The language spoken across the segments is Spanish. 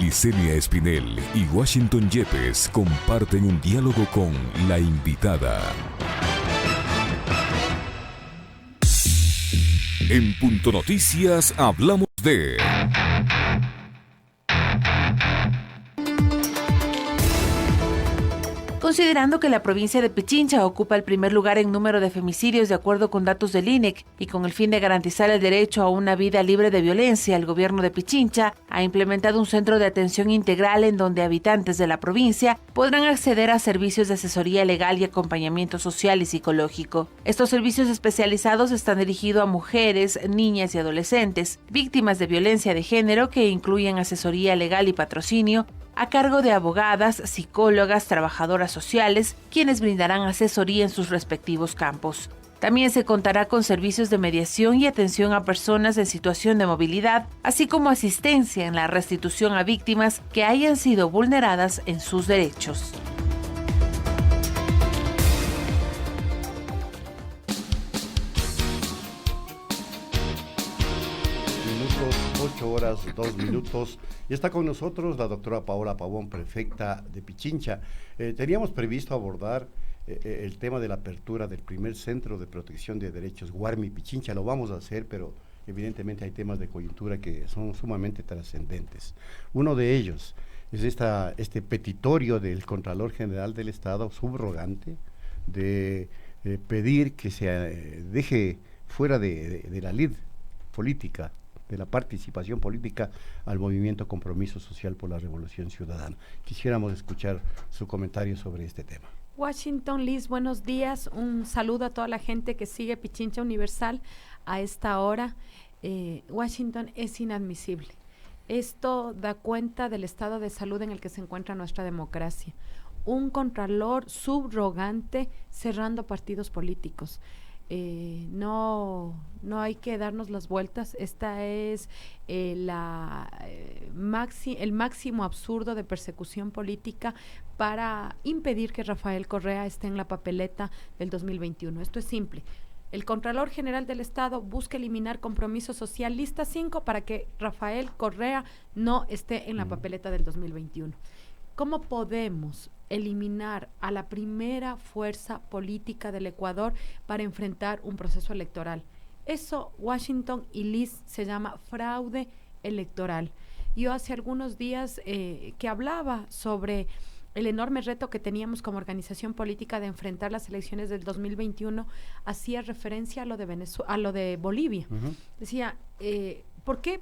Gisenia Espinel y Washington Yepes comparten un diálogo con la invitada. En Punto Noticias hablamos de... Considerando que la provincia de Pichincha ocupa el primer lugar en número de femicidios de acuerdo con datos del INEC y con el fin de garantizar el derecho a una vida libre de violencia, el gobierno de Pichincha ha implementado un centro de atención integral en donde habitantes de la provincia podrán acceder a servicios de asesoría legal y acompañamiento social y psicológico. Estos servicios especializados están dirigidos a mujeres, niñas y adolescentes, víctimas de violencia de género que incluyen asesoría legal y patrocinio, a cargo de abogadas, psicólogas, trabajadoras sociales, quienes brindarán asesoría en sus respectivos campos. También se contará con servicios de mediación y atención a personas en situación de movilidad, así como asistencia en la restitución a víctimas que hayan sido vulneradas en sus derechos. 8:02. Y está con nosotros la doctora Paola Pavón, prefecta de Pichincha. Teníamos previsto abordar el tema de la apertura del primer centro de protección de derechos Guarmi Pichincha. Lo vamos a hacer, pero evidentemente hay temas de coyuntura que son sumamente trascendentes. Uno de ellos es este petitorio del Contralor General del Estado subrogante de pedir que se deje fuera de la lid política, de la participación política, al movimiento Compromiso Social por la Revolución Ciudadana. Quisiéramos escuchar su comentario sobre este tema. Washington, Liz, buenos días. Un saludo a toda la gente que sigue Pichincha Universal a esta hora. Washington, es inadmisible. Esto da cuenta del estado de salud en el que se encuentra nuestra democracia. Un contralor subrogante cerrando partidos políticos. No hay que darnos las vueltas. Esta es el máximo absurdo de persecución política para impedir que Rafael Correa esté en la papeleta del 2021. Esto es simple. El Contralor General del Estado busca eliminar Compromiso Social lista 5 para que Rafael Correa no esté en la papeleta del 2021. ¿Cómo podemos eliminar a la primera fuerza política del Ecuador para enfrentar un proceso electoral? Eso, Washington y Liz, se llama fraude electoral. Yo hace algunos días que hablaba sobre el enorme reto que teníamos como organización política de enfrentar las elecciones del 2021, hacía referencia a lo de Bolivia. Uh-huh. Decía, ¿por qué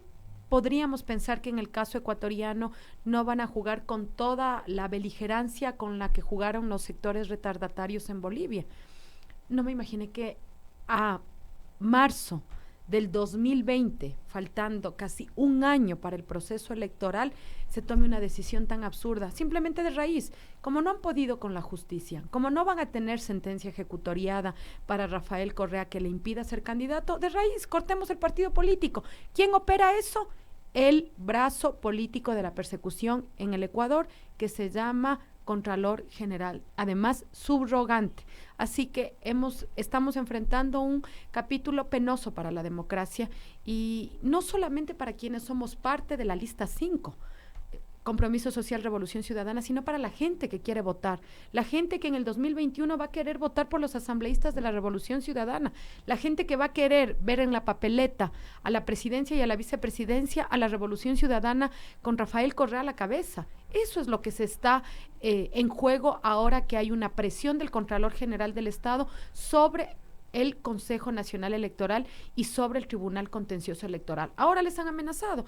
podríamos pensar que en el caso ecuatoriano no van a jugar con toda la beligerancia con la que jugaron los sectores retardatarios en Bolivia? No me imaginé que a marzo del 2020, faltando casi un año para el proceso electoral, se tome una decisión tan absurda, simplemente de raíz. Como no han podido con la justicia, como no van a tener sentencia ejecutoriada para Rafael Correa que le impida ser candidato, de raíz, cortemos el partido político. ¿Quién opera eso? El brazo político de la persecución en el Ecuador, que se llama Contralor General, además subrogante. Así que estamos enfrentando un capítulo penoso para la democracia, y no solamente para quienes somos parte de la lista 5, Compromiso Social, Revolución Ciudadana, sino para la gente que quiere votar, la gente que en el 2021 va a querer votar por los asambleístas de la Revolución Ciudadana, la gente que va a querer ver en la papeleta a la presidencia y a la vicepresidencia a la Revolución Ciudadana con Rafael Correa a la cabeza. Eso es lo que se está en juego ahora que hay una presión del Contralor General del Estado sobre el Consejo Nacional Electoral y sobre el Tribunal Contencioso Electoral. Ahora les han amenazado.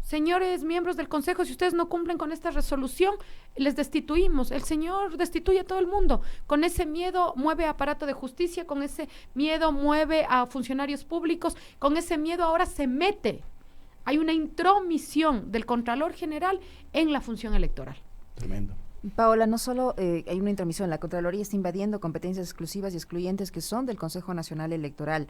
Señores miembros del Consejo, si ustedes no cumplen con esta resolución, les destituimos. El señor destituye a todo el mundo. Con ese miedo mueve aparato de justicia, con ese miedo mueve a funcionarios públicos, con ese miedo ahora se mete. Hay una intromisión del Contralor General en la función electoral. Tremendo. Paola, no solo hay una intromisión, la Contraloría está invadiendo competencias exclusivas y excluyentes que son del Consejo Nacional Electoral.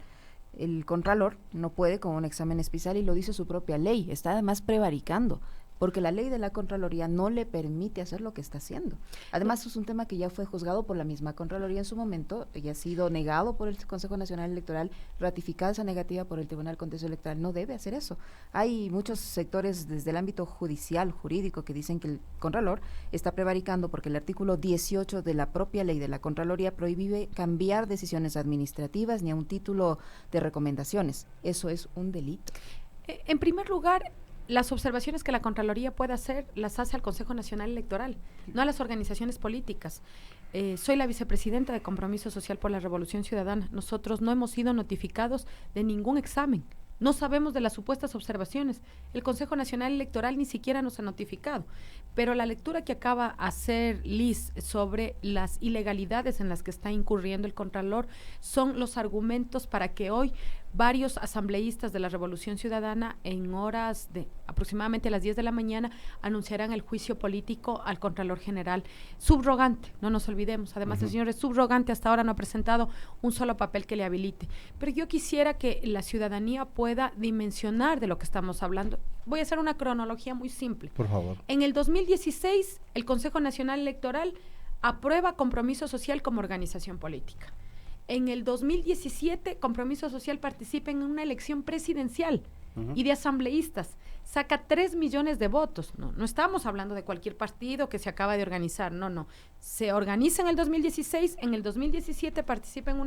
El Contralor no puede con un examen especial y lo dice su propia ley, está además prevaricando. porque la ley de la Contraloría no le permite hacer lo que está haciendo. Además, es un tema que ya fue juzgado por la misma Contraloría en su momento, y ha sido negado por el Consejo Nacional Electoral, ratificada esa negativa por el Tribunal Contencioso Electoral. No debe hacer eso. Hay muchos sectores desde el ámbito judicial, jurídico, que dicen que el Contralor está prevaricando porque el artículo 18 de la propia ley de la Contraloría prohíbe cambiar decisiones administrativas ni a un título de recomendaciones. Eso es un delito. En primer lugar, las observaciones que la Contraloría puede hacer las hace al Consejo Nacional Electoral, no a las organizaciones políticas. Soy la vicepresidenta de Compromiso Social por la Revolución Ciudadana. Nosotros no hemos sido notificados de ningún examen. No sabemos de las supuestas observaciones. El Consejo Nacional Electoral ni siquiera nos ha notificado. Pero la lectura que acaba de hacer Liz sobre las ilegalidades en las que está incurriendo el Contralor son los argumentos para que hoy varios asambleístas de la Revolución Ciudadana en horas de aproximadamente las 10 de la mañana anunciarán el juicio político al Contralor General subrogante, no nos olvidemos. Además, el señor es subrogante, hasta ahora no ha presentado un solo papel que le habilite. Pero yo quisiera que la ciudadanía pueda dimensionar de lo que estamos hablando. Voy a hacer una cronología muy simple. Por favor. En el 2016, el Consejo Nacional Electoral aprueba Compromiso Social como organización política. En el 2017, Compromiso Social participa en una elección presidencial y de asambleístas. Saca 3 millones de votos. No estamos hablando de cualquier partido que se acaba de organizar. No. Se organiza en el 2016, en el 2017 participa en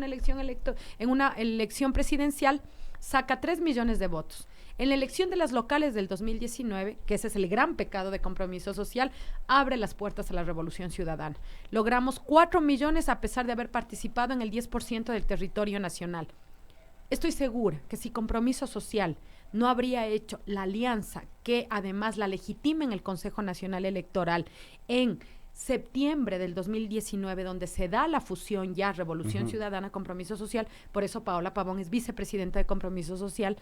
una elección presidencial, saca 3 millones de votos. En la elección de las locales del 2019, que ese es el gran pecado de Compromiso Social, abre las puertas a la Revolución Ciudadana. Logramos 4 millones a pesar de haber participado en el 10% del territorio nacional. Estoy segura que si Compromiso Social no habría hecho la alianza que además la legitima en el Consejo Nacional Electoral en septiembre del 2019, donde se da la fusión ya Revolución Ciudadana, Compromiso Social, por eso Paola Pavón es vicepresidenta de Compromiso Social,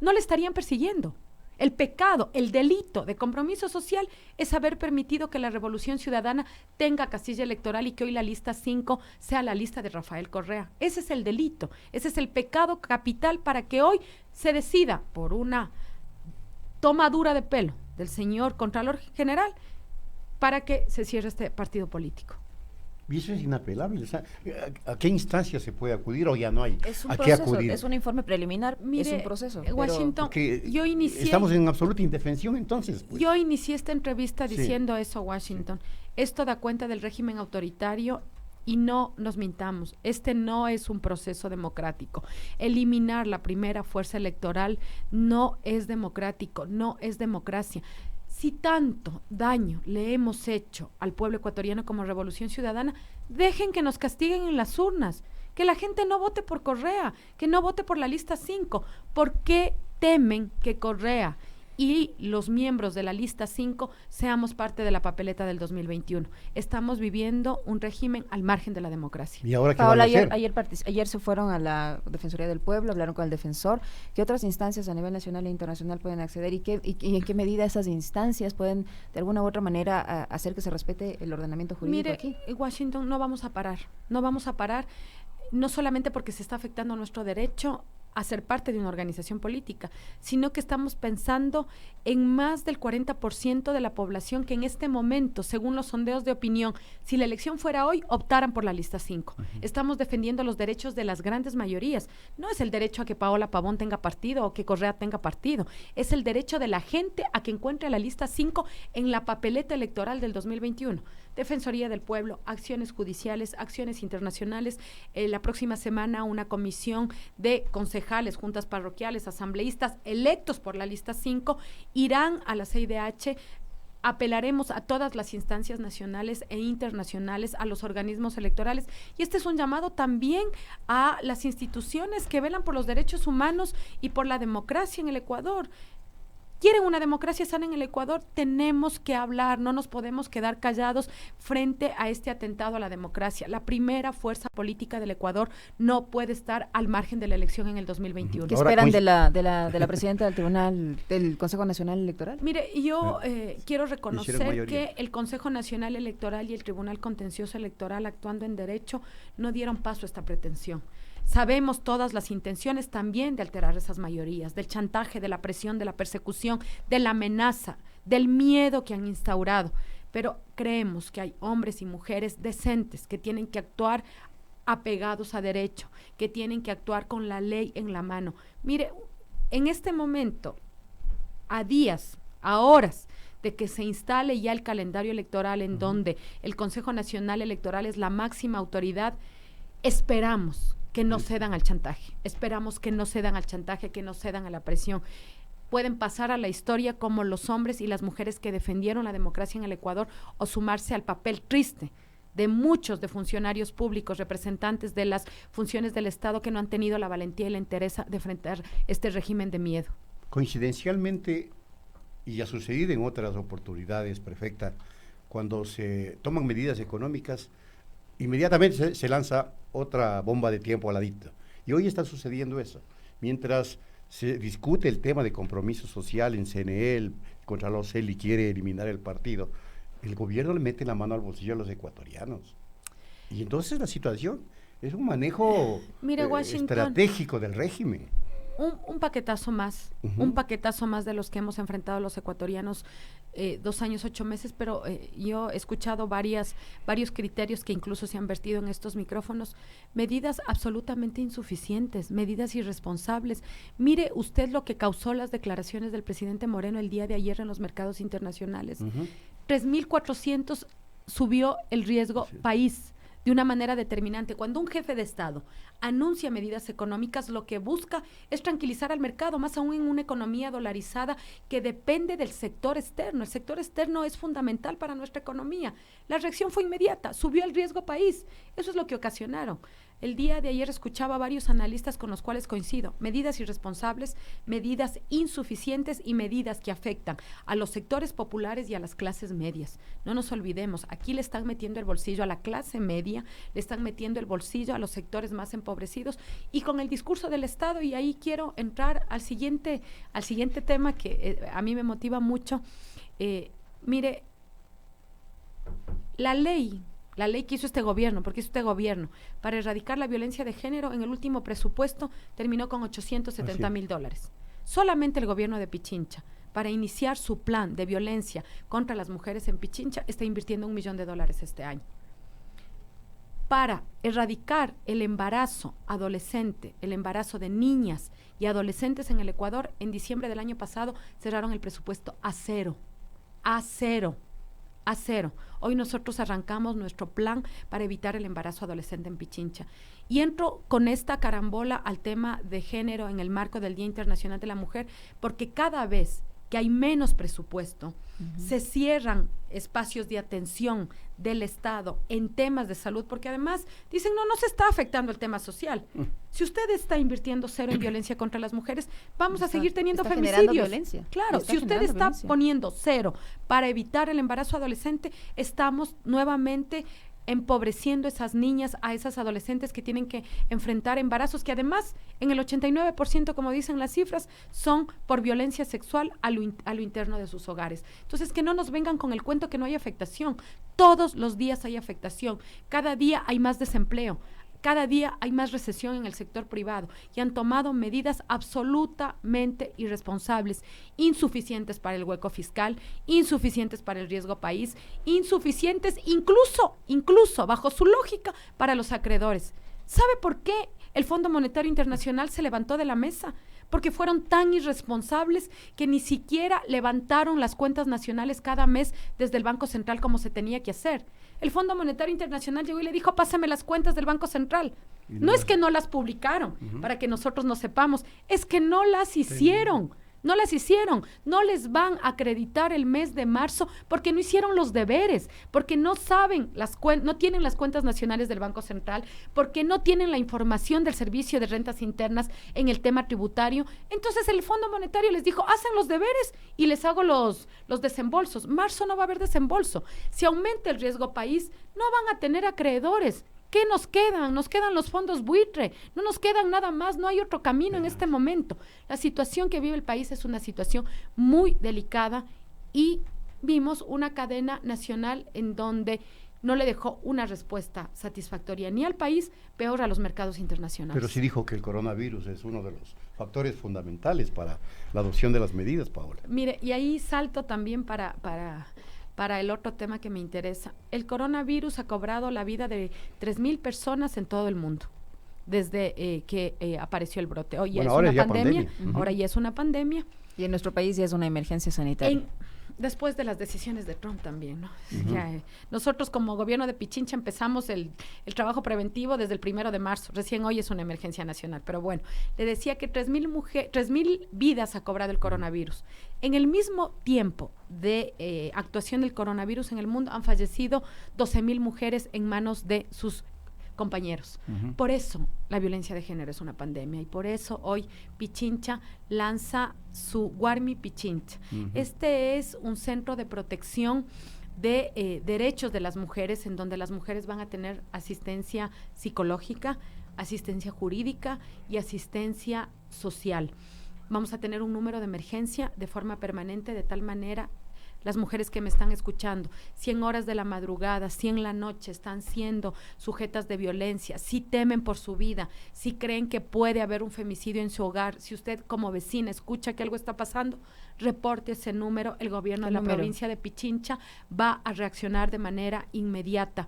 no le estarían persiguiendo. El pecado, el delito de Compromiso Social es haber permitido que la Revolución Ciudadana tenga casilla electoral y que hoy la lista 5 sea la lista de Rafael Correa. Ese es el delito, ese es el pecado capital para que hoy se decida por una tomadura de pelo del señor Contralor General para que se cierre este partido político. Y eso es inapelable. O sea, ¿a qué instancia se puede acudir o ya no hay? Es un ¿A proceso, qué acudir? es un informe preliminar, Mire, es un proceso. Washington, yo inicié... Estamos en absoluta indefensión entonces. Pues. Yo inicié esta entrevista diciendo eso, Washington. Esto da cuenta del régimen autoritario y no nos mintamos. Este no es un proceso democrático. Eliminar la primera fuerza electoral no es democrático, no es democracia. Si tanto daño le hemos hecho al pueblo ecuatoriano como Revolución Ciudadana, dejen que nos castiguen en las urnas, que la gente no vote por Correa, que no vote por la lista 5. ¿Por qué temen que Correa y los miembros de la lista 5 seamos parte de la papeleta del 2021? Estamos viviendo un régimen al margen de la democracia. ¿Y ahora qué Paola, van a hacer? ayer se fueron a la Defensoría del Pueblo, hablaron con el defensor. ¿Qué otras instancias a nivel nacional e internacional pueden acceder y en qué medida esas instancias pueden de alguna u otra manera hacer que se respete el ordenamiento jurídico? Mire, aquí? Washington, no vamos a parar, no solamente porque se está afectando nuestro derecho a ser parte de una organización política, sino que estamos pensando en más del 40% de la población que en este momento, según los sondeos de opinión, si la elección fuera hoy, optaran por la lista 5. Estamos defendiendo los derechos de las grandes mayorías. No es el derecho a que Paola Pavón tenga partido o que Correa tenga partido, es el derecho de la gente a que encuentre la lista 5 en la papeleta electoral del 2021. Defensoría del Pueblo, acciones judiciales, acciones internacionales. La próxima semana una comisión de concejales, juntas parroquiales, asambleístas electos por la lista 5 irán a la CIDH. Apelaremos a todas las instancias nacionales e internacionales, a los organismos electorales, y este es un llamado también a las instituciones que velan por los derechos humanos y por la democracia en el Ecuador. Quieren una democracia sana en el Ecuador, tenemos que hablar, no nos podemos quedar callados frente a este atentado a la democracia. La primera fuerza política del Ecuador no puede estar al margen de la elección en el 2021. ¿Qué esperan de la presidenta del Tribunal, del Consejo Nacional Electoral? Mire, yo quiero reconocer que el Consejo Nacional Electoral y el Tribunal Contencioso Electoral, actuando en derecho, no dieron paso a esta pretensión. Sabemos todas las intenciones también de alterar esas mayorías, del chantaje, de la presión, de la persecución, de la amenaza, del miedo que han instaurado. Pero creemos que hay hombres y mujeres decentes que tienen que actuar apegados a derecho, que tienen que actuar con la ley en la mano. Mire, en este momento, a días, a horas de que se instale ya el calendario electoral en donde el Consejo Nacional Electoral es la máxima autoridad, esperamos que no cedan al chantaje, esperamos que no cedan al chantaje, que no cedan a la presión. Pueden pasar a la historia como los hombres y las mujeres que defendieron la democracia en el Ecuador, o sumarse al papel triste de muchos de funcionarios públicos, representantes de las funciones del Estado que no han tenido la valentía y la entereza de enfrentar este régimen de miedo. Coincidencialmente, y ha sucedido en otras oportunidades, prefecta, cuando se toman medidas económicas, inmediatamente se lanza otra bomba de tiempo al ladito. Y hoy está sucediendo eso. Mientras se discute el tema de compromiso social en CNE, el Contralor Celi quiere eliminar el partido, el gobierno le mete la mano al bolsillo a los ecuatorianos. Y entonces la situación es un manejo estratégico del régimen. Un paquetazo más, un paquetazo más de los que hemos enfrentado los ecuatorianos 2 años, 8 meses, pero yo he escuchado varios criterios que incluso se han vertido en estos micrófonos, medidas absolutamente insuficientes, medidas irresponsables. Mire usted lo que causó las declaraciones del presidente Moreno el día de ayer en los mercados internacionales. 3.400 subió el riesgo país de una manera determinante. Cuando un jefe de Estado anuncia medidas económicas, lo que busca es tranquilizar al mercado, más aún en una economía dolarizada que depende del sector externo. El sector externo es fundamental para nuestra economía. La reacción fue inmediata, subió el riesgo país. Eso es lo que ocasionaron. El día de ayer escuchaba a varios analistas con los cuales coincido. Medidas irresponsables, medidas insuficientes y medidas que afectan a los sectores populares y a las clases medias. No nos olvidemos, aquí le están metiendo el bolsillo a la clase media, le están metiendo el bolsillo a los sectores más empobrecidos, y con el discurso del Estado, y ahí quiero entrar al siguiente tema que a mí me motiva mucho. Mire, la ley que hizo este gobierno, porque hizo este gobierno, para erradicar la violencia de género, en el último presupuesto terminó con $870,000. Solamente el gobierno de Pichincha, para iniciar su plan de violencia contra las mujeres en Pichincha, está invirtiendo $1 millón este año. Para erradicar el embarazo adolescente, el embarazo de niñas y adolescentes en el Ecuador, en diciembre del año pasado cerraron el presupuesto a cero. Hoy nosotros arrancamos nuestro plan para evitar el embarazo adolescente en Pichincha. Y entro con esta carambola al tema de género en el marco del Día Internacional de la Mujer, porque cada vez que hay menos presupuesto, se cierran espacios de atención del Estado en temas de salud, porque además dicen, no se está afectando el tema social. Si usted está invirtiendo cero en violencia contra las mujeres, vamos a seguir teniendo femicidios. Violencia. Claro, si usted está poniendo cero para evitar el embarazo adolescente, estamos nuevamente empobreciendo esas niñas, a esas adolescentes que tienen que enfrentar embarazos que además en el 89%, como dicen las cifras, son por violencia sexual a lo interno de sus hogares. Entonces, que no nos vengan con el cuento que no hay afectación. Todos los días hay afectación, cada día hay más desempleo, cada día hay más recesión en el sector privado, y han tomado medidas absolutamente irresponsables, insuficientes para el hueco fiscal, insuficientes para el riesgo país, insuficientes incluso bajo su lógica para los acreedores. ¿Sabe por qué el Fondo Monetario Internacional se levantó de la mesa? Porque fueron tan irresponsables que ni siquiera levantaron las cuentas nacionales cada mes desde el Banco Central como se tenía que hacer. El Fondo Monetario Internacional llegó y le dijo, pásame las cuentas del Banco Central. No es que no las publicaron para que nosotros no sepamos, es que no las hicieron. No les van a acreditar el mes de marzo porque no hicieron los deberes, porque no saben no tienen las cuentas nacionales del Banco Central, porque no tienen la información del Servicio de Rentas Internas en el tema tributario. Entonces el Fondo Monetario les dijo, hacen los deberes y les hago los desembolsos. Marzo no va a haber desembolso. Si aumenta el riesgo país, no van a tener acreedores. ¿Qué nos quedan? Nos quedan los fondos buitre, no nos quedan nada más, no hay otro camino en este momento. La situación que vive el país es una situación muy delicada, y vimos una cadena nacional en donde no le dejó una respuesta satisfactoria ni al país, peor a los mercados internacionales. Pero sí dijo que el coronavirus es uno de los factores fundamentales para la adopción de las medidas, Paola. Mire, y ahí salto también para el otro tema que me interesa. El coronavirus ha cobrado la vida de 3,000 personas en todo el mundo desde que apareció el brote. Hoy Bueno, es ahora una ya pandemia, pandemia. ahora ya es una pandemia. Y en nuestro país ya es una emergencia sanitaria. Después de las decisiones de Trump también, ¿no? Ya, nosotros como gobierno de Pichincha empezamos el trabajo preventivo desde el 1 de marzo, recién hoy es una emergencia nacional, pero bueno, le decía que 3,000 vidas ha cobrado el coronavirus. En el mismo tiempo de actuación del coronavirus en el mundo han fallecido 12,000 mujeres en manos de sus compañeros. Por eso la violencia de género es una pandemia y por eso hoy Pichincha lanza su Guarmi Pichincha. Este es un centro de protección de derechos de las mujeres, en donde las mujeres van a tener asistencia psicológica, asistencia jurídica y asistencia social. Vamos a tener un número de emergencia de forma permanente, de tal manera, las mujeres que me están escuchando, si en horas de la madrugada, si en la noche están siendo sujetas de violencia, si temen por su vida, si creen que puede haber un femicidio en su hogar, si usted como vecina escucha que algo está pasando, reporte ese número, el gobierno de la provincia de Pichincha va a reaccionar de manera inmediata.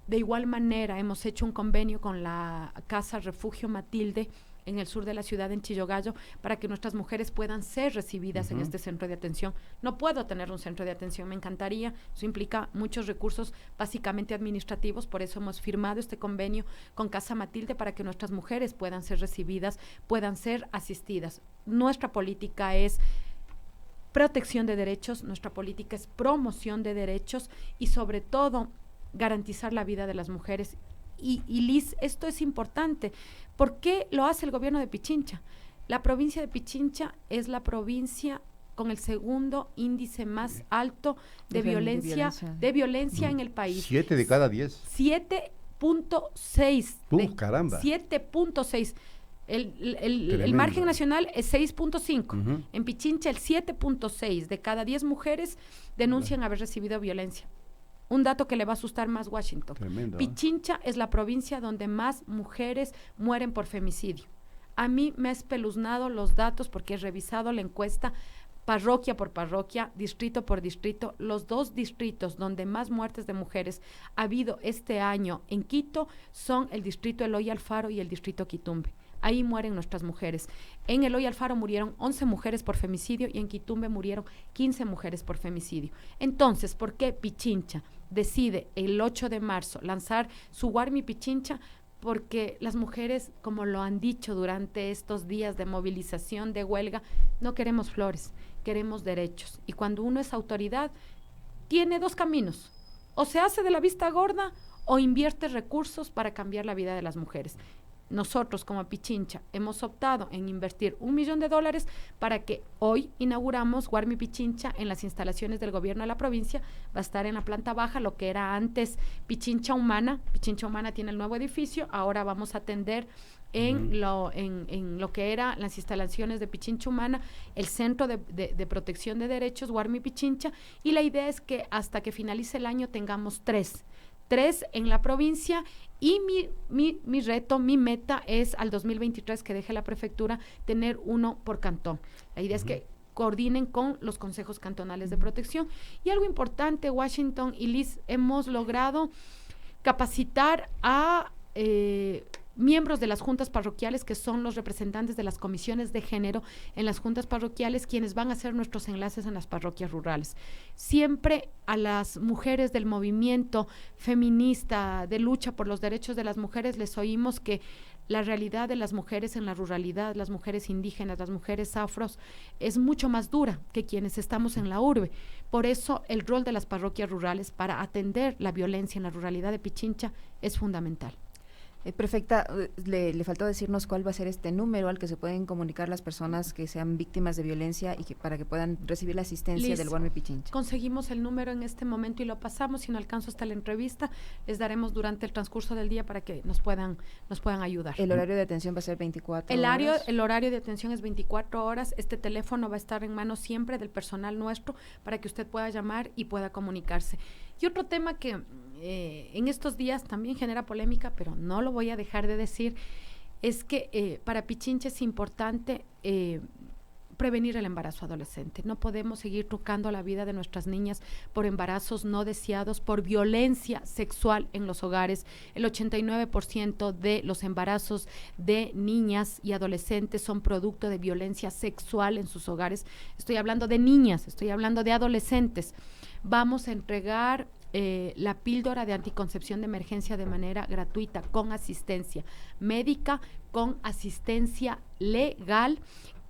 De igual manera, hemos hecho un convenio con la Casa Refugio Matilde, en el sur de la ciudad, en Chillogallo, para que nuestras mujeres puedan ser recibidas en este centro de atención. No puedo tener un centro de atención, me encantaría, eso implica muchos recursos básicamente administrativos, por eso hemos firmado este convenio con Casa Matilde para que nuestras mujeres puedan ser recibidas, puedan ser asistidas. Nuestra política es protección de derechos, nuestra política es promoción de derechos y sobre todo garantizar la vida de las mujeres. Y Liz, esto es importante. ¿Por qué lo hace el gobierno de Pichincha? La provincia de Pichincha es la provincia con el segundo índice más alto de violencia en el país. 7 de cada 10. 7.6. Caramba. 7.6. El margen nacional es 6.5. En Pichincha el 7.6 de cada 10 mujeres denuncian haber recibido violencia. Un dato que le va a asustar más Washington. Tremendo, Pichincha es la provincia donde más mujeres mueren por femicidio. A mí me ha espeluznado los datos porque he revisado la encuesta parroquia por parroquia, distrito por distrito. Los 2 distritos donde más muertes de mujeres ha habido este año en Quito son el distrito Eloy Alfaro y el distrito Quitumbe. Ahí mueren nuestras mujeres. En Eloy Alfaro murieron 11 mujeres por femicidio y en Quitumbe murieron 15 mujeres por femicidio. Entonces, ¿por qué Pichincha decide el 8 de marzo lanzar su Guarmi Pichincha? Porque las mujeres, como lo han dicho durante estos días de movilización, de huelga, no queremos flores, queremos derechos. Y cuando uno es autoridad, tiene 2 caminos. O se hace de la vista gorda o invierte recursos para cambiar la vida de las mujeres. Nosotros como Pichincha hemos optado en invertir $1 millón para que hoy inauguramos Guarmi Pichincha en las instalaciones del gobierno de la provincia. Va a estar en la planta baja, lo que era antes Pichincha Humana. Pichincha Humana tiene el nuevo edificio, ahora vamos a atender en lo que eran las instalaciones de Pichincha Humana, el Centro de Protección de Derechos, Guarmi Pichincha, y la idea es que hasta que finalice el año tengamos 3 en la provincia y mi reto, mi meta es al 2023 que deje la prefectura tener 1 por cantón. La idea es que coordinen con los consejos cantonales de protección. Y algo importante, Washington y Liz, hemos logrado capacitar a miembros de las juntas parroquiales, que son los representantes de las comisiones de género en las juntas parroquiales, quienes van a hacer nuestros enlaces en las parroquias rurales. Siempre a las mujeres del movimiento feminista de lucha por los derechos de las mujeres les oímos que la realidad de las mujeres en la ruralidad, las mujeres indígenas, las mujeres afros, es mucho más dura que quienes estamos en la urbe. Por eso el rol de las parroquias rurales para atender la violencia en la ruralidad de Pichincha es fundamental. Prefecta, le faltó decirnos cuál va a ser este número al que se pueden comunicar las personas que sean víctimas de violencia y para que puedan recibir la asistencia del Guarmi Pichincha. Conseguimos el número en este momento y lo pasamos. Si no alcanzo hasta la entrevista, les daremos durante el transcurso del día para que nos puedan ayudar. ¿El horario de atención va a ser 24 horas? El horario de atención es 24 horas. Este teléfono va a estar en manos siempre del personal nuestro para que usted pueda llamar y pueda comunicarse. Y otro tema que en estos días también genera polémica, pero no lo voy a dejar de decir, es que para Pichincha es importante prevenir el embarazo adolescente. No podemos seguir trucando la vida de nuestras niñas por embarazos no deseados, por violencia sexual en los hogares. El 89% de los embarazos de niñas y adolescentes son producto de violencia sexual en sus hogares. Estoy hablando de niñas, estoy hablando de adolescentes. Vamos a entregar la píldora de anticoncepción de emergencia de manera gratuita, con asistencia médica, con asistencia legal,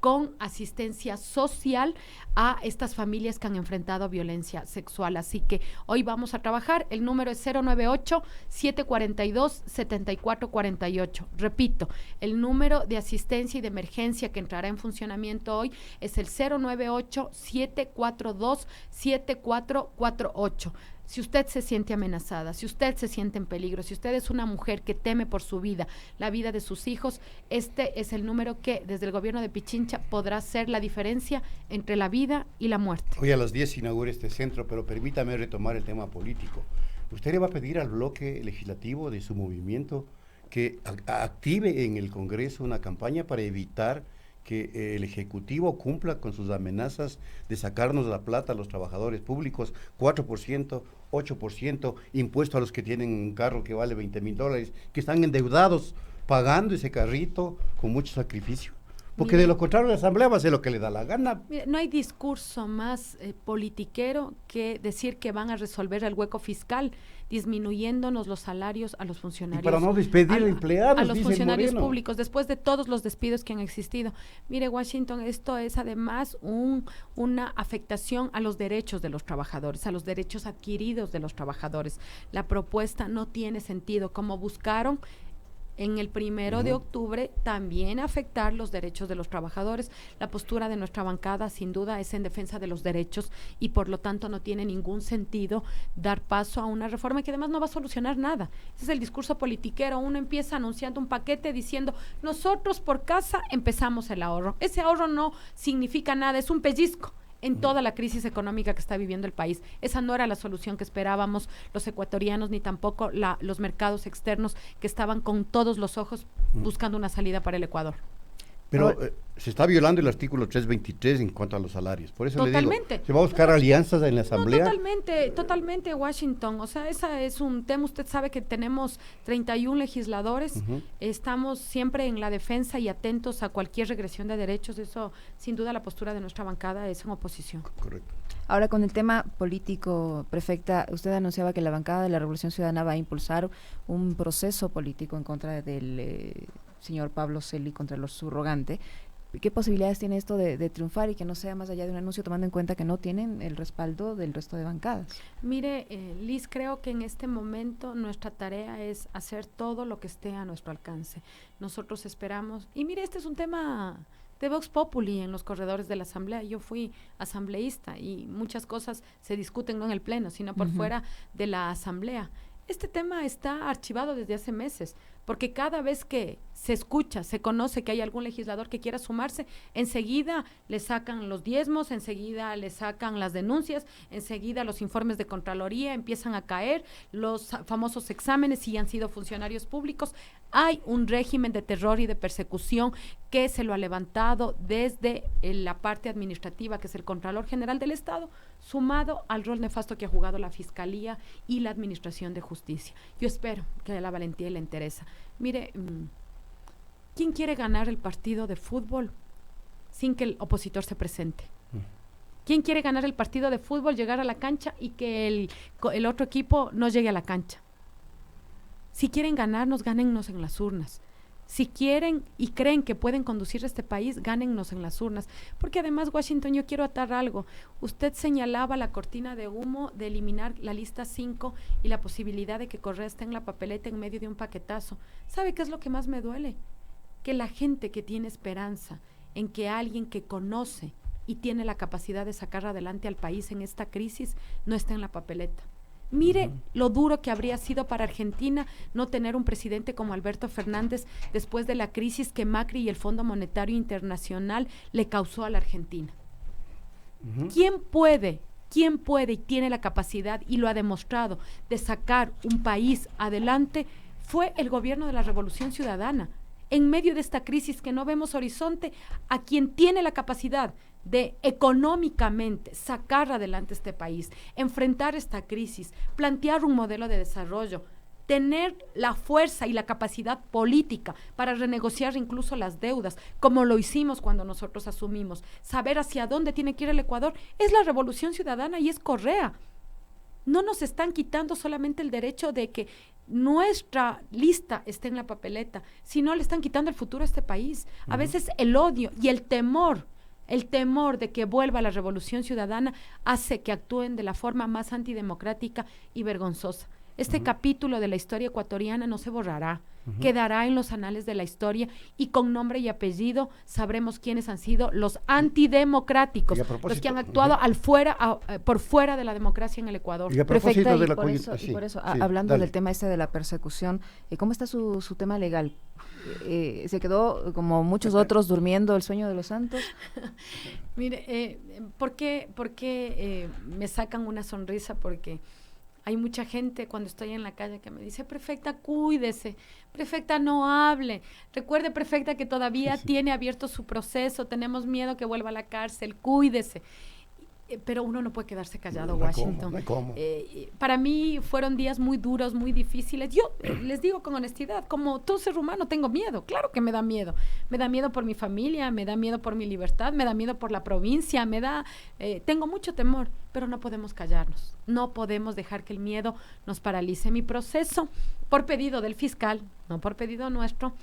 con asistencia social a estas familias que han enfrentado violencia sexual. Así que hoy vamos a trabajar. El número es 098-742-7448. Repito, el número de asistencia y de emergencia que entrará en funcionamiento hoy es el 098-742-7448. Si usted se siente amenazada, si usted se siente en peligro, si usted es una mujer que teme por su vida, la vida de sus hijos, este es el número que desde el gobierno de Pichincha podrá hacer la diferencia entre la vida y la muerte. Hoy a las 10 se inaugura este centro, pero permítame retomar el tema político. ¿Usted le va a pedir al bloque legislativo de su movimiento que active en el Congreso una campaña para evitar que el Ejecutivo cumpla con sus amenazas de sacarnos la plata a los trabajadores públicos, 4%, 8%, impuesto a los que tienen un carro que vale $20,000, que están endeudados pagando ese carrito con mucho sacrificio? Porque de lo contrario la Asamblea va a hacer lo que le da la gana. Mire, no hay discurso más politiquero que decir que van a resolver el hueco fiscal disminuyéndonos los salarios a los funcionarios. Y para no despedir empleados, a los funcionarios Moreno. públicos, después de todos los despidos que han existido. Mire, Washington, esto es además una afectación a los derechos de los trabajadores, a los derechos adquiridos de los trabajadores. La propuesta no tiene sentido, como buscaron en el 1 de octubre también afectar los derechos de los trabajadores. La postura de nuestra bancada sin duda es en defensa de los derechos y por lo tanto no tiene ningún sentido dar paso a una reforma que además no va a solucionar nada. Ese es el discurso politiquero. Uno empieza anunciando un paquete diciendo nosotros por casa empezamos el ahorro. Ese ahorro no significa nada, es un pellizco en toda la crisis económica que está viviendo el país. Esa no era la solución que esperábamos los ecuatorianos, ni tampoco los mercados externos que estaban con todos los ojos buscando una salida para el Ecuador. Pero se está violando el artículo 323 en cuanto a los salarios. Por eso Totalmente. le digo, ¿se va a buscar alianzas en la Asamblea? No, totalmente, Washington. O sea, ese es un tema. Usted sabe que tenemos 31 legisladores. Estamos siempre en la defensa y atentos a cualquier regresión de derechos. Eso, sin duda, la postura de nuestra bancada es en oposición. Correcto. Ahora, con el tema político, prefecta, usted anunciaba que la bancada de la Revolución Ciudadana va a impulsar un proceso político en contra del señor Pablo Celi, contra el subrogante. ¿Qué posibilidades tiene esto de triunfar y que no sea más allá de un anuncio, tomando en cuenta que no tienen el respaldo del resto de bancadas? Mire, Liz, creo que en este momento nuestra tarea es hacer todo lo que esté a nuestro alcance. Nosotros esperamos, y mire, este es un tema de Vox Populi en los corredores de la Asamblea. Yo fui asambleísta y muchas cosas se discuten no en el Pleno, sino por fuera de la Asamblea. Este tema está archivado desde hace meses, porque cada vez que se escucha, se conoce que hay algún legislador que quiera sumarse, enseguida le sacan los diezmos, enseguida le sacan las denuncias, enseguida los informes de Contraloría empiezan a caer, los famosos exámenes si han sido funcionarios públicos. Hay un régimen de terror y de persecución que se lo ha levantado desde la parte administrativa, que es el Contralor General del Estado, sumado al rol nefasto que ha jugado la Fiscalía y la Administración de Justicia. Yo espero que la valentía y la entereza. Mire, ¿quién quiere ganar el partido de fútbol sin que el opositor se presente? ¿Quién quiere ganar el partido de fútbol, llegar a la cancha y que el otro equipo no llegue a la cancha? Si quieren ganarnos, gánennos en las urnas. Si quieren y creen que pueden conducir este país, gánennos en las urnas. Porque además, Washington, yo quiero atar algo. Usted señalaba la cortina de humo de eliminar la lista 5 y la posibilidad de que Correa esté en la papeleta en medio de un paquetazo. ¿Sabe qué es lo que más me duele? Que la gente que tiene esperanza en que alguien que conoce y tiene la capacidad de sacar adelante al país en esta crisis no esté en la papeleta. Mire lo duro que habría sido para Argentina no tener un presidente como Alberto Fernández después de la crisis que Macri y el Fondo Monetario Internacional le causó a la Argentina. ¿Quién puede ¿Quién puede y tiene la capacidad, y lo ha demostrado, de sacar un país adelante? Fue el gobierno de la Revolución Ciudadana. En medio de esta crisis que no vemos horizonte, a quien tiene la capacidad de económicamente sacar adelante este país, enfrentar esta crisis, plantear un modelo de desarrollo, tener la fuerza y la capacidad política para renegociar incluso las deudas, como lo hicimos cuando nosotros asumimos, saber hacia dónde tiene que ir el Ecuador, es la Revolución Ciudadana y es Correa. No nos están quitando solamente el derecho de que nuestra lista esté en la papeleta, sino le están quitando el futuro a este país. A veces el odio y el temor de que vuelva la Revolución Ciudadana hace que actúen de la forma más antidemocrática y vergonzosa. Este capítulo de la historia ecuatoriana no se borrará, quedará en los anales de la historia, y con nombre y apellido sabremos quiénes han sido los antidemocráticos, los que han actuado por fuera de la democracia en el Ecuador. Y a propósito Perfecto, de la por eso, hablando del tema de la persecución, ¿cómo está su tema legal? ¿Se quedó, como muchos otros, durmiendo el sueño de los santos? Mire, ¿por qué me sacan una sonrisa? Porque hay mucha gente cuando estoy en la calle que me dice: prefecta, cuídese, prefecta, no hable, recuerde, prefecta, que todavía tiene abierto su proceso, tenemos miedo que vuelva a la cárcel, cuídese. Pero uno no puede quedarse callado, Washington. Para mí fueron días muy duros, muy difíciles. Yo les digo con honestidad, como todo ser humano tengo miedo, claro que me da miedo. Me da miedo por mi familia, me da miedo por mi libertad, me da miedo por la provincia, tengo mucho temor, pero no podemos callarnos. No podemos dejar que el miedo nos paralice. Mi proceso, por pedido del fiscal, no por pedido nuestro,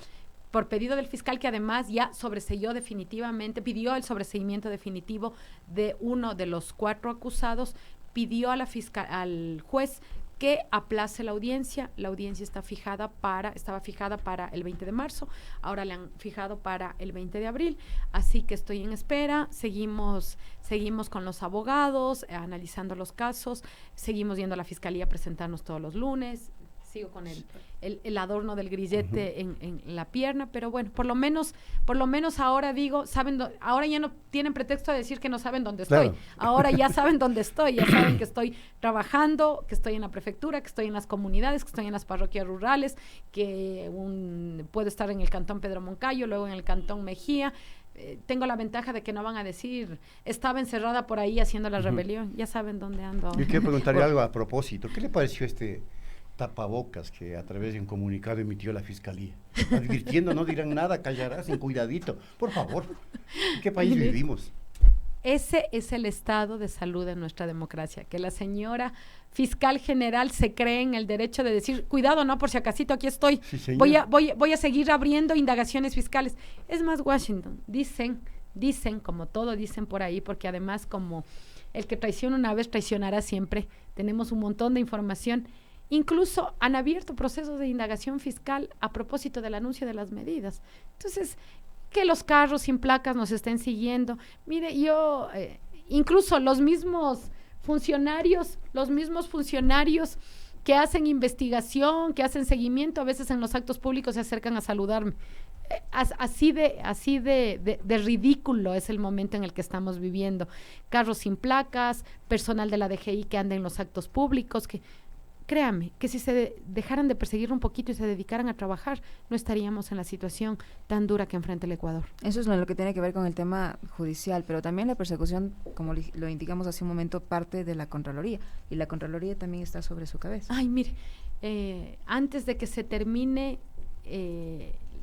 por pedido del fiscal, que además ya sobreseyó definitivamente, pidió el sobreseimiento definitivo de uno de los 4 acusados, pidió a al juez que aplace la audiencia. La audiencia estaba fijada para el 20 de marzo, ahora le han fijado para el 20 de abril, así que estoy en espera. Seguimos con los abogados, analizando los casos, seguimos yendo a la fiscalía a presentarnos todos los lunes. Sigo con el adorno del grillete en la pierna, pero bueno, por lo menos ahora digo, ahora ya no tienen pretexto de decir que no saben dónde estoy. Claro. Ahora ya saben dónde estoy, ya saben que estoy trabajando, que estoy en la prefectura, que estoy en las comunidades, que estoy en las parroquias rurales, que puedo estar en el cantón Pedro Moncayo, luego en el cantón Mejía. Tengo la ventaja de que no van a decir: estaba encerrada por ahí haciendo la rebelión. Ya saben dónde ando. Yo quiero preguntarle algo a propósito. ¿Qué le pareció este tapabocas que a través de un comunicado emitió la Fiscalía? Advirtiendo, no dirán nada, callarás, en cuidadito. Por favor, ¿en qué país vivimos? Ese es el estado de salud de nuestra democracia, que la señora fiscal general se cree en el derecho de decir: cuidado, no, por si acasito, aquí estoy, sí, voy a seguir abriendo indagaciones fiscales. Es más, Washington, dicen, como todo dicen por ahí, porque además, como el que traiciona una vez traicionará siempre, tenemos un montón de información. Incluso han abierto procesos de indagación fiscal a propósito del anuncio de las medidas. Entonces, que los carros sin placas nos estén siguiendo. Mire, incluso los mismos funcionarios que hacen investigación, que hacen seguimiento, a veces en los actos públicos se acercan a saludarme. Así de ridículo es el momento en el que estamos viviendo. Carros sin placas, personal de la DGI que anda en los actos públicos, que créame, que si se dejaran de perseguir un poquito y se dedicaran a trabajar, no estaríamos en la situación tan dura que enfrenta el Ecuador. Eso es lo que tiene que ver con el tema judicial, pero también la persecución, como lo indicamos hace un momento, parte de la Contraloría, y la Contraloría también está sobre su cabeza. Ay, mire, antes de que se termine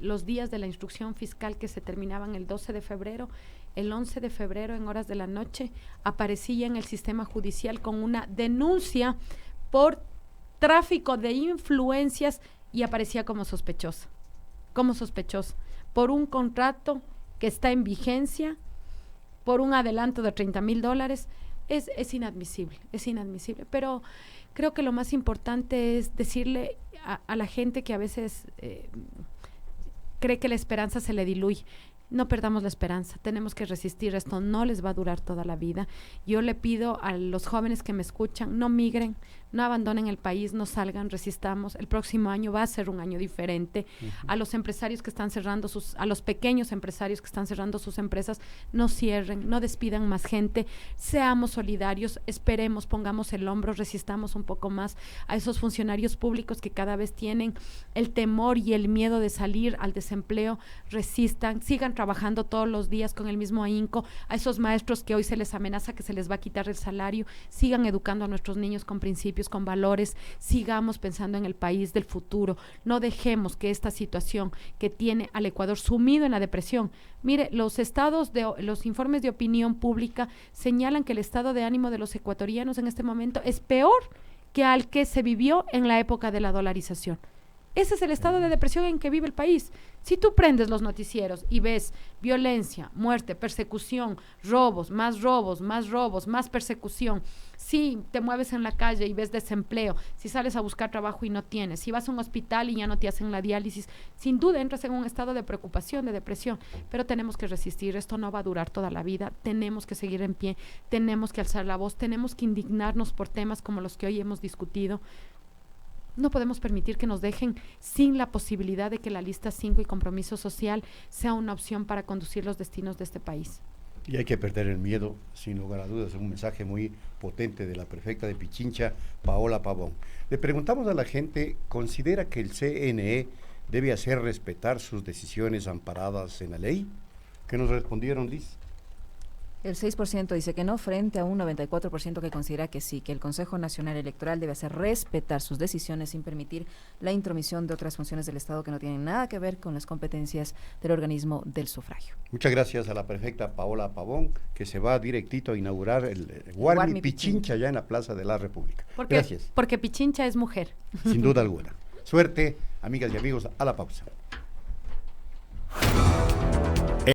los días de la instrucción fiscal, que se terminaban el 12 de febrero, el 11 de febrero, en horas de la noche, aparecía en el sistema judicial con una denuncia por tráfico de influencias, y aparecía como sospechosa, por un contrato que está en vigencia, por un adelanto de $30,000. Es inadmisible, pero creo que lo más importante es decirle a la gente que a veces cree que la esperanza se le diluye. No perdamos la esperanza, tenemos que resistir, esto no les va a durar toda la vida. Yo le pido a los jóvenes que me escuchan: no migren, no abandonen el país, no salgan, resistamos. El próximo año va a ser un año diferente. A los empresarios que están cerrando a los pequeños empresarios que están cerrando sus empresas, no cierren, no despidan más gente, seamos solidarios, esperemos, pongamos el hombro, resistamos un poco más a esos funcionarios públicos que cada vez tienen el temor y el miedo de salir al desempleo, resistan, sigan trabajando todos los días con el mismo ahínco, a esos maestros que hoy se les amenaza que se les va a quitar el salario, sigan educando a nuestros niños con principios, con valores, sigamos pensando en el país del futuro, no dejemos que esta situación que tiene al Ecuador sumido en la depresión. Mire, los informes de opinión pública señalan que el estado de ánimo de los ecuatorianos en este momento es peor que al que se vivió en la época de la dolarización. Ese es el estado de depresión en que vive el país. Si tú prendes los noticieros y ves violencia, muerte, persecución, robos, más persecución, si te mueves en la calle y ves desempleo, si sales a buscar trabajo y no tienes, si vas a un hospital y ya no te hacen la diálisis, sin duda entras en un estado de preocupación, de depresión, pero tenemos que resistir, esto no va a durar toda la vida, tenemos que seguir en pie, tenemos que alzar la voz, tenemos que indignarnos por temas como los que hoy hemos discutido. No podemos permitir que nos dejen sin la posibilidad de que la lista 5 y compromiso social sea una opción para conducir los destinos de este país. Y hay que perder el miedo, sin lugar a dudas, es un mensaje muy potente de la prefecta de Pichincha, Paola Pavón. Le preguntamos a la gente, ¿considera que el CNE debe hacer respetar sus decisiones amparadas en la ley? ¿Qué nos respondieron, Liz? El 6% dice que no, frente a un 94% que considera que sí, que el Consejo Nacional Electoral debe hacer respetar sus decisiones sin permitir la intromisión de otras funciones del Estado que no tienen nada que ver con las competencias del organismo del sufragio. Muchas gracias a la prefecta Paola Pavón, que se va directito a inaugurar el Guarmi Pichincha ya en la Plaza de la República. Porque Pichincha es mujer. Sin duda alguna. Suerte, amigas y amigos, a la pausa.